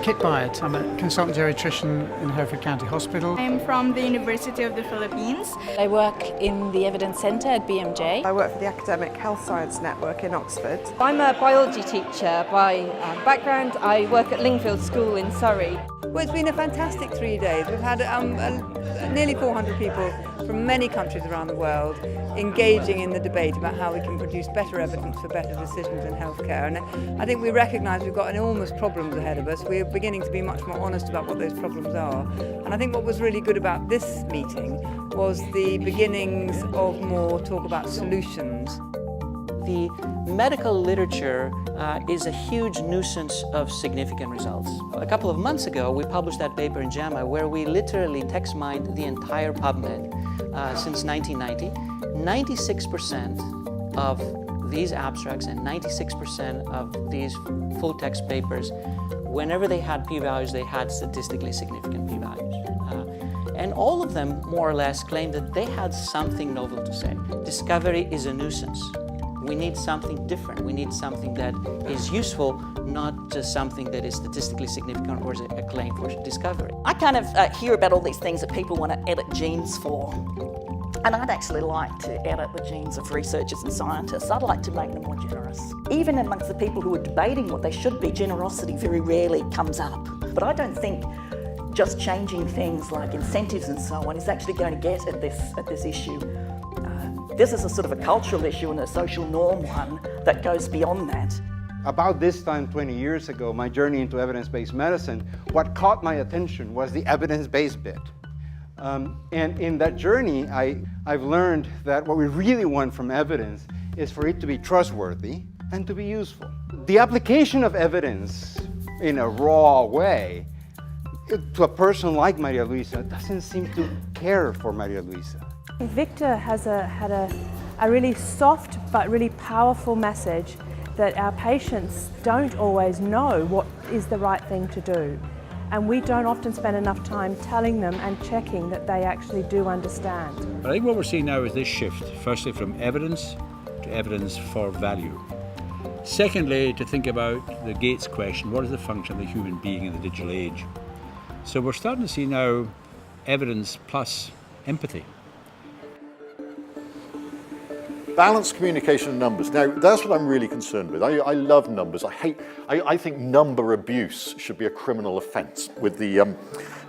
Kit Byatt. I'm a consultant geriatrician in Hereford County Hospital. I'm from the University of the Philippines. I work in the Evidence Centre at BMJ. I work for the Academic Health Science Network in Oxford. I'm a biology teacher by background. I work at Lingfield School in Surrey. Well, it's been a fantastic 3 days. We've had nearly 400 people from many countries around the world engaging in the debate about how we can produce better evidence for better decisions in healthcare. And I think we recognise we've got enormous problems ahead of us. We're beginning to be much more honest about what those problems are. And I think what was really good about this meeting was the beginnings of more talk about solutions. The medical literature is a huge nuisance of significant results. A couple of months ago, we published that paper in JAMA where we literally text mined the entire PubMed since 1990. 96% of these abstracts and 96% of these full text papers, whenever they had p-values, they had statistically significant p-values. And all of them, more or less, claimed that they had something novel to say. Discovery is a nuisance. We need something different. We need something that is useful, not just something that is statistically significant or is a claim for discovery. I kind of hear about all these things that people want to edit genes for. And I'd actually like to edit the genes of researchers and scientists. I'd like to make them more generous. Even amongst the people who are debating what they should be, generosity very rarely comes up. But I don't think just changing things like incentives and so on is actually going to get at this issue. This is a sort of a cultural issue and a social norm one that goes beyond that. About this time 20 years ago, my journey into evidence-based medicine, what caught my attention was the evidence-based bit. And in that journey, I've learned that what we really want from evidence is for it to be trustworthy and to be useful. The application of evidence in a raw way to a person like Maria Luisa doesn't seem to care for Maria Luisa. Victor has had a really soft but really powerful message that our patients don't always know what is the right thing to do. And we don't often spend enough time telling them and checking that they actually do understand. I think what we're seeing now is this shift, firstly from evidence to evidence for value. Secondly, to think about the Gates question, what is the function of the human being in the digital age? So we're starting to see now evidence plus empathy. Balanced communication and numbers. Now, that's what I'm really concerned with. I love numbers. I think number abuse should be a criminal offence, with the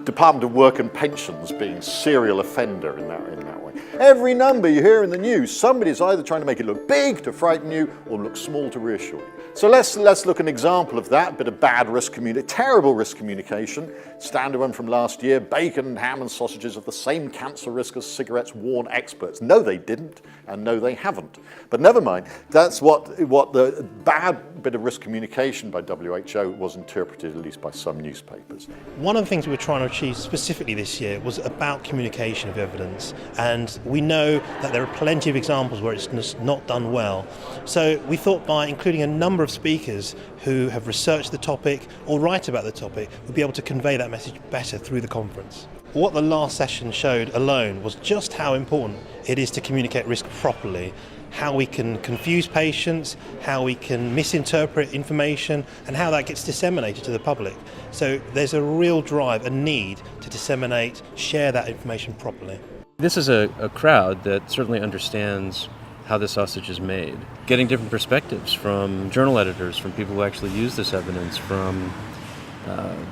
Department of Work and Pensions being serial offender in that way. Every number you hear in the news, somebody's either trying to make it look big to frighten you or look small to reassure you. So let's look at an example of that, a bit of bad risk communication, terrible risk communication. Standard one from last year, bacon, ham and sausages have the same cancer risk as cigarettes, warn experts. No, they didn't, and no, they haven't. But never mind, that's what the bad bit of risk communication by WHO was interpreted, at least by some newspapers. One of the things we were trying to achieve specifically this year was about communication of evidence, and we know that there are plenty of examples where it's just not done well. So we thought by including a number of speakers who have researched the topic or write about the topic, we'd be able to convey that message better through the conference. What the last session showed alone was just how important it is to communicate risk properly, how we can confuse patients, how we can misinterpret information, and how that gets disseminated to the public. So there's a real drive, a need to disseminate, share that information properly. This is a crowd that certainly understands how the sausage is made. Getting different perspectives from journal editors, from people who actually use this evidence, from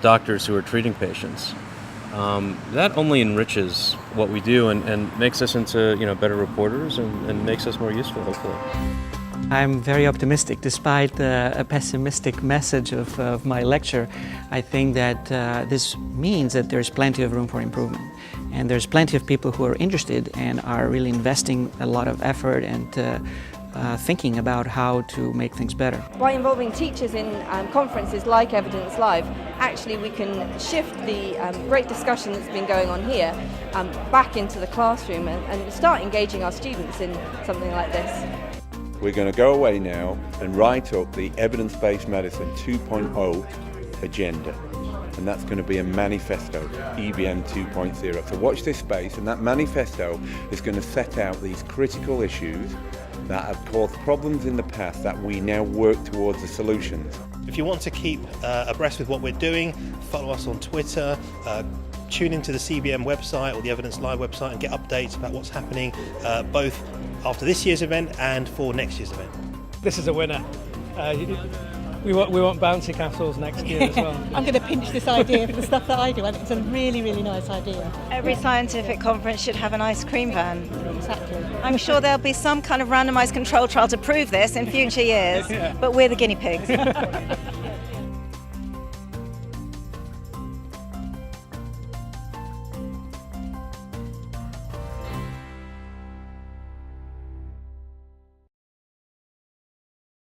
doctors who are treating patients. That only enriches what we do and makes us into better reporters and makes us more useful, hopefully. I'm very optimistic. Despite a pessimistic message of my lecture, I think that this means that there's plenty of room for improvement. And there's plenty of people who are interested and are really investing a lot of effort and thinking about how to make things better. By involving teachers in conferences like Evidence Live, actually we can shift the great discussion that's been going on here back into the classroom and start engaging our students in something like this. We're going to go away now and write up the Evidence-Based Medicine 2.0 agenda. And that's going to be a manifesto, EBM 2.0. So watch this space, and that manifesto is going to set out these critical issues that have caused problems in the past that we now work towards the solutions. If you want to keep abreast with what we're doing, follow us on Twitter, tune into the CBM website or the Evidence Live website and get updates about what's happening both after this year's event and for next year's event. This is a winner. We want bouncy castles next year as well. I'm going to pinch this idea for the stuff that I do, and it's a really, really nice idea. Every scientific conference should have an ice cream van. Exactly. I'm sure there'll be some kind of randomised control trial to prove this in future years, but we're the guinea pigs.